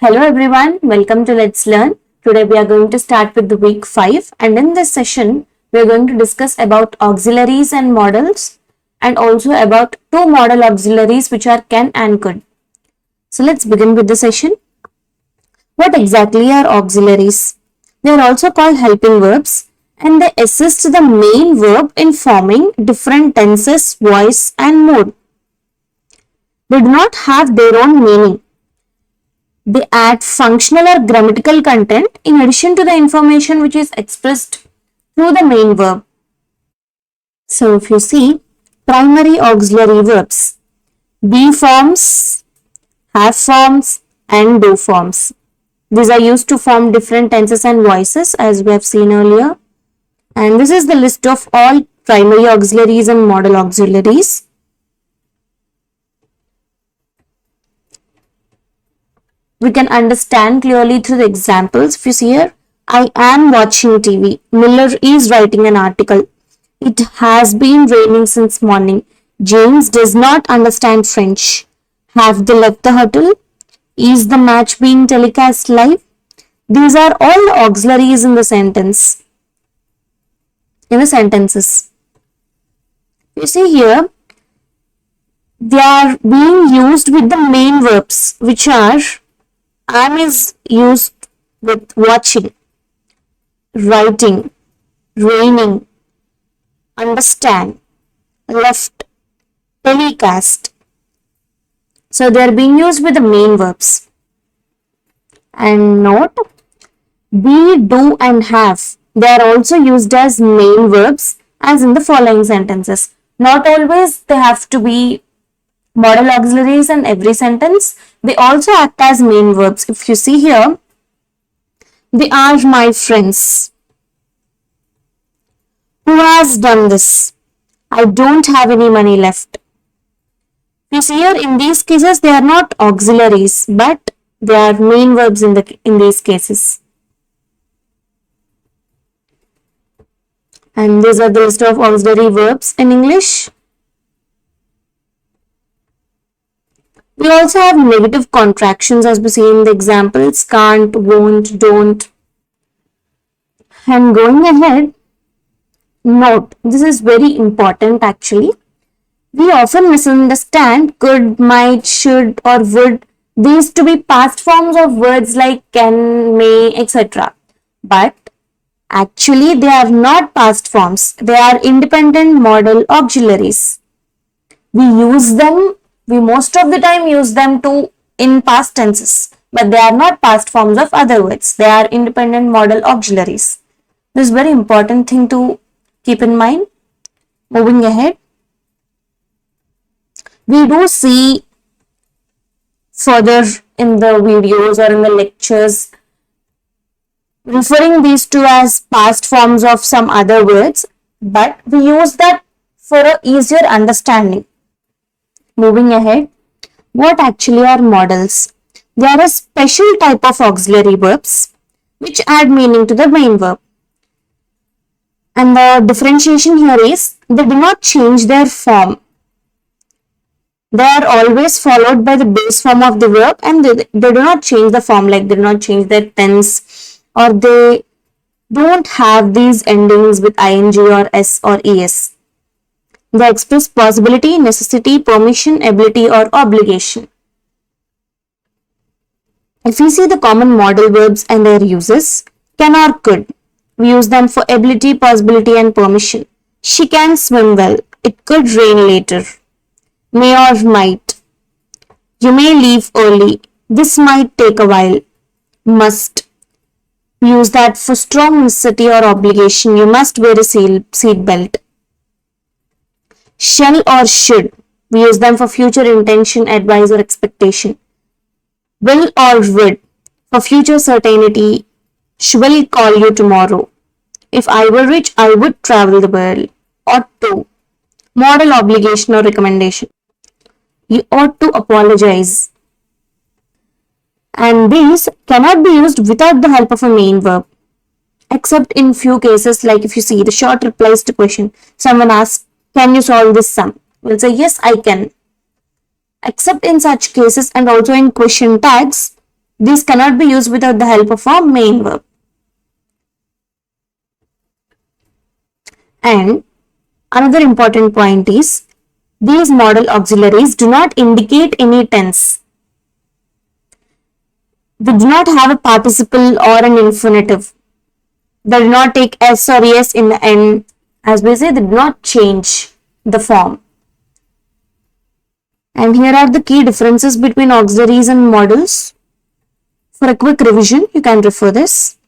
Hello everyone, welcome to Let's Learn. Today we are going to start with the week 5 and in this session we are going to discuss about auxiliaries and models and also about two model auxiliaries which are can and could. So let's begin with the session. What exactly are auxiliaries? They are also called helping verbs and they assist the main verb in forming different tenses, voice and mood. They do not have their own meaning. They add functional or grammatical content in addition to the information which is expressed through the main verb. So if you see primary auxiliary verbs, be forms, have forms and do forms. These are used to form different tenses and voices as we have seen earlier. And this is the list of all primary auxiliaries and modal auxiliaries. We can understand clearly through the examples. If you see here, I am watching TV. Miller is writing an article. It has been raining since morning. James does not understand French. Have they left the hotel? Is the match being telecast live? These are all the auxiliaries in the sentence. In the sentences. You see here, they are being used with the main verbs, which are am is used with watching, writing, raining, understand, left, telecast. So they are being used with the main verbs. And note, be, do and have. They are also used as main verbs as in the following sentences. Not always they have to be modal auxiliaries in every sentence. They also act as main verbs. If you see here, they are my friends. Who has done this? I don't have any money left. You see here, in these cases, they are not auxiliaries, but they are main verbs in these cases. And these are the list of auxiliary verbs in English. We also have negative contractions as we see in the examples, can't, won't, don't. And going ahead, note, this is very important actually. We often misunderstand could, might, should or would these to be past forms of words like can, may, etc. But actually they are not past forms. They are independent modal auxiliaries. We most of the time use them in past tenses, but they are not past forms of other words. They are independent modal auxiliaries. This is a very important thing to keep in mind. Moving ahead, we do see further in the videos or in the lectures referring these two as past forms of some other words, but we use that for an easier understanding. Moving ahead, what actually are modals? They are a special type of auxiliary verbs which add meaning to the main verb. And the differentiation here is they do not change their form. They are always followed by the base form of the verb and they do not change the form, like they do not change their tense or they don't have these endings with ing or s or es. They express possibility, necessity, permission, ability or obligation. If we see the common modal verbs and their uses, can or could. We use them for ability, possibility and permission. She can swim well. It could rain later. May or might. You may leave early. This might take a while. Must. We use that for strong necessity or obligation. You must wear a seat belt. Shall or should. We use them for future intention, advice or expectation. Will or would. For future certainty. She will call you tomorrow. If I were rich, I would travel the world. Ought to. Modal obligation or recommendation. You ought to apologize. And these cannot be used without the help of a main verb. Except in few cases, like if you see the short replies to question. Someone asks, can you solve this sum? We'll say, yes, I can. Except in such cases and also in question tags, These cannot be used without the help of a main verb. And another important point is these modal auxiliaries do not indicate any tense. They do not have a participle or an infinitive. They do not take S or ES in the end. As we say, they do not change the form. And here are the key differences between auxiliaries and modals. For a quick revision, you can refer this.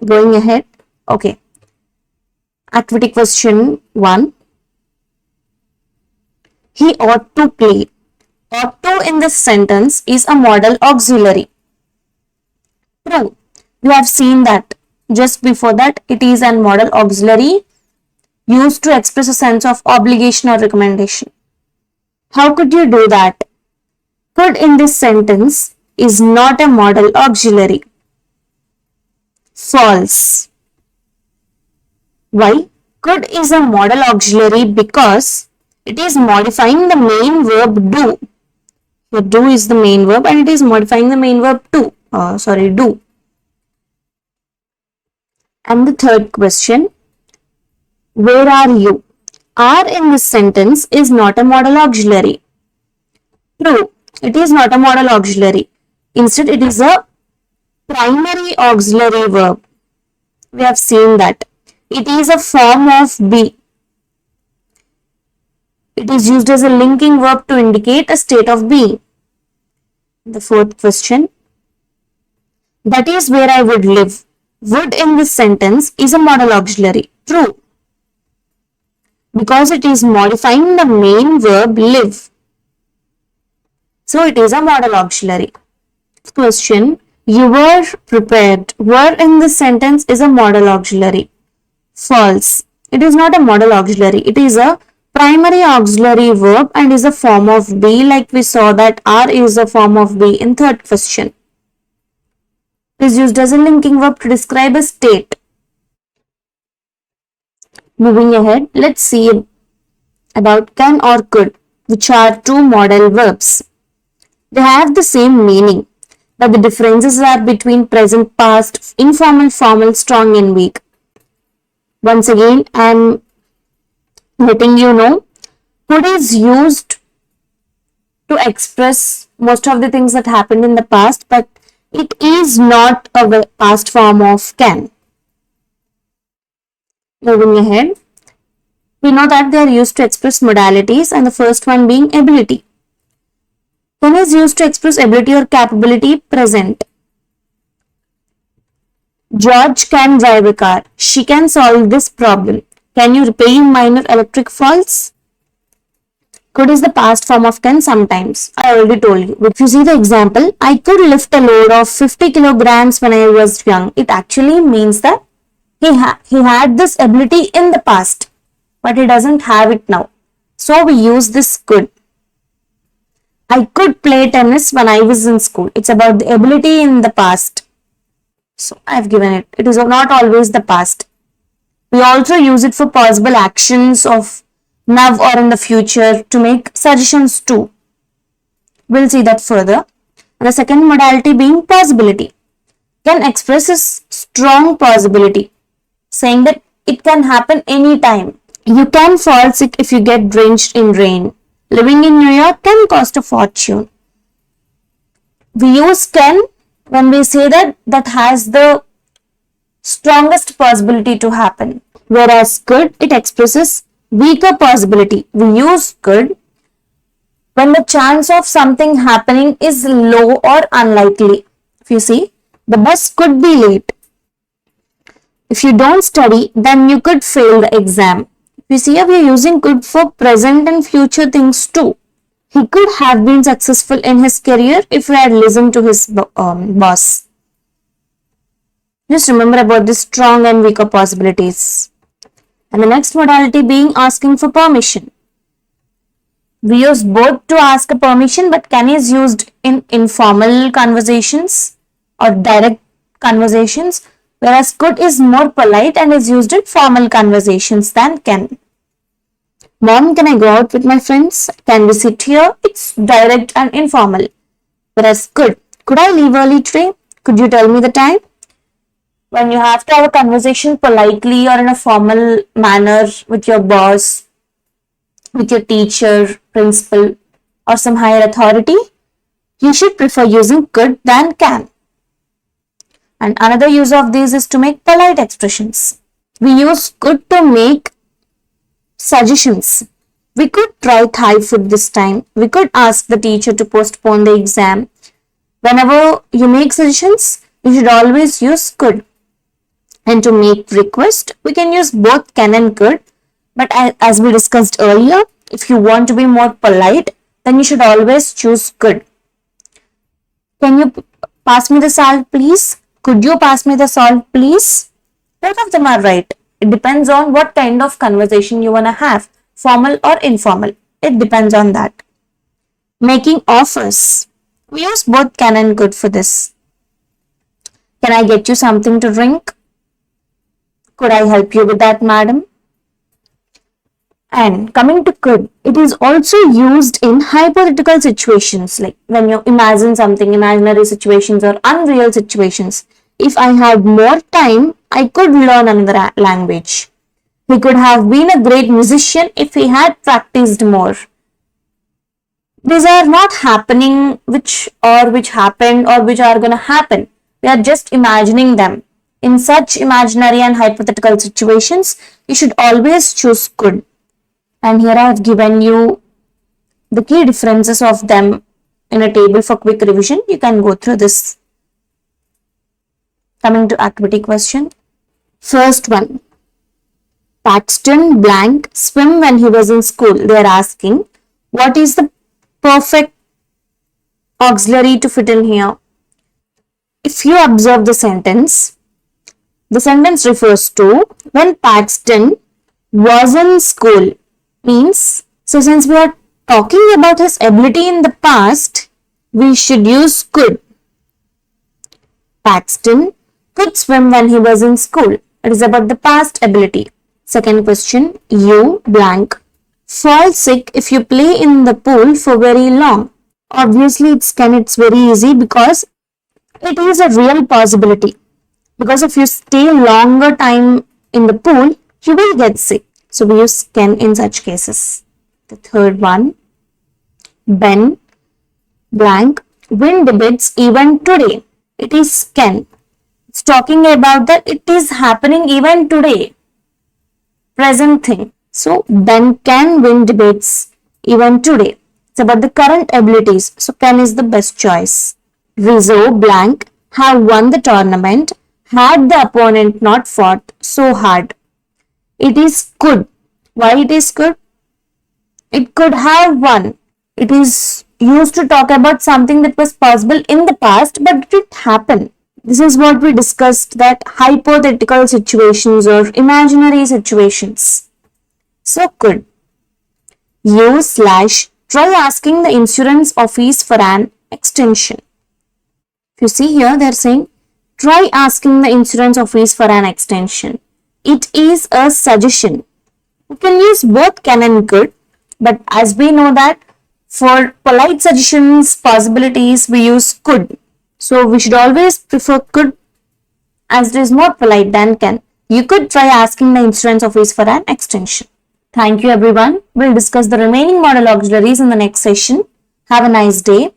Going ahead. Okay. Activity question 1. He ought to play. Ought to in this sentence is a modal auxiliary. True. You have seen that. Just before that, it is a modal auxiliary used to express a sense of obligation or recommendation. How could you do that? Could in this sentence is not a modal auxiliary. False. Why? Could is a modal auxiliary because it is modifying the main verb do. Here do is the main verb and it is modifying the main verb do. And the third question, where are you? Are in this sentence is not a modal auxiliary. True, it is not a modal auxiliary. Instead, it is a primary auxiliary verb. We have seen that. It is a form of be. It is used as a linking verb to indicate a state of being. The fourth question, that is where I would live. Would in this sentence is a modal auxiliary. True. Because it is modifying the main verb live. So it is a modal auxiliary. Question, you were prepared. Were in this sentence is a modal auxiliary. False. It is not a modal auxiliary. It is a primary auxiliary verb and is a form of be, like we saw that are is a form of be in third question. It is used as a linking verb to describe a state. Moving ahead, let's see about can or could, which are two modal verbs. They have the same meaning, but the differences are between present, past, informal, formal, strong and weak. Once again, I am letting you know, could is used to express most of the things that happened in the past, but it is not a past form of can. Moving ahead, we know that they are used to express modalities, and the first one being ability. Can is used to express ability or capability present. George can drive a car. She can solve this problem. Can you repair minor electric faults? Could is the past form of can sometimes. I already told you. If you see the example, I could lift a load of 50 kilograms when I was young. It actually means that he had this ability in the past, but he doesn't have it now. So we use this could. I could play tennis when I was in school. It's about the ability in the past. So I have given it. It is not always the past. We also use it for possible actions of now or in the future to make suggestions too. We'll see that further. And the second modality being possibility. Can expresses strong possibility, saying that it can happen anytime. You can fall sick if you get drenched in rain. Living in New York can cost a fortune. We use can when we say that has the strongest possibility to happen. Whereas could, it expresses weaker possibility. We use could when the chance of something happening is low or unlikely. If you see, the bus could be late. If you don't study, then you could fail the exam. You see, we are using could for present and future things too. He could have been successful in his career if he had listened to his boss. Just remember about the strong and weaker possibilities. And the next modality being asking for permission. We use both to ask a permission, but can is used in informal conversations or direct conversations, whereas could is more polite and is used in formal conversations than can. Mom, can I go out with my friends? Can we sit here? It's direct and informal. Whereas could I leave early today? Could you tell me the time? When you have to have a conversation politely or in a formal manner with your boss, with your teacher, principal, or some higher authority, you should prefer using could than can. And another use of these is to make polite expressions. We use could to make suggestions. We could try Thai food this time. We could ask the teacher to postpone the exam. Whenever you make suggestions, you should always use could. And to make request, we can use both can and could. But as we discussed earlier, if you want to be more polite, then you should always choose could. Can you pass me the salt, please? Could you pass me the salt, please? Both of them are right. It depends on what kind of conversation you want to have, formal or informal. It depends on that. Making offers. We use both can and could for this. Can I get you something to drink? Could I help you with that, madam? And coming to could, it is also used in hypothetical situations, like when you imagine something, imaginary situations or unreal situations. If I had more time, I could learn another language. He could have been a great musician if he had practiced more. These are not happening which happened or which are going to happen. We are just imagining them. In such imaginary and hypothetical situations, you should always choose could. And here I have given you the key differences of them in a table for quick revision. You can go through this. Coming to activity question. First one. Paxton blank swim when he was in school. They are asking, what is the perfect auxiliary to fit in here? If you observe the sentence refers to when Paxton was in school. Means, so since we are talking about his ability in the past, we should use could. Paxton could swim when he was in school. It is about the past ability. Second question, you blank fall sick if you play in the pool for very long. Obviously, it's very easy because it is a real possibility. Because if you stay longer time in the pool, you will get sick. So we use can in such cases. The third one, Ben blank win debates even today. It is can. It's talking about that it is happening even today. Present thing. So Ben can win debates even today. It's about the current abilities. So can is the best choice. Rizzo blank have won the tournament had the opponent not fought so hard. It is could. Why it is could? It could have won. It is used to talk about something that was possible in the past but it didn't happen. This is what we discussed, that hypothetical situations or imaginary situations. So could. Try asking the insurance office for an extension. If you see here, they are saying try asking the insurance office for an extension. It is a suggestion. You can use both can and could, but as we know that for polite suggestions, possibilities, we use could. So we should always prefer could as it is more polite than can. You could try asking the insurance office for an extension. Thank you everyone. We'll discuss the remaining model auxiliaries in the next session. Have a nice day.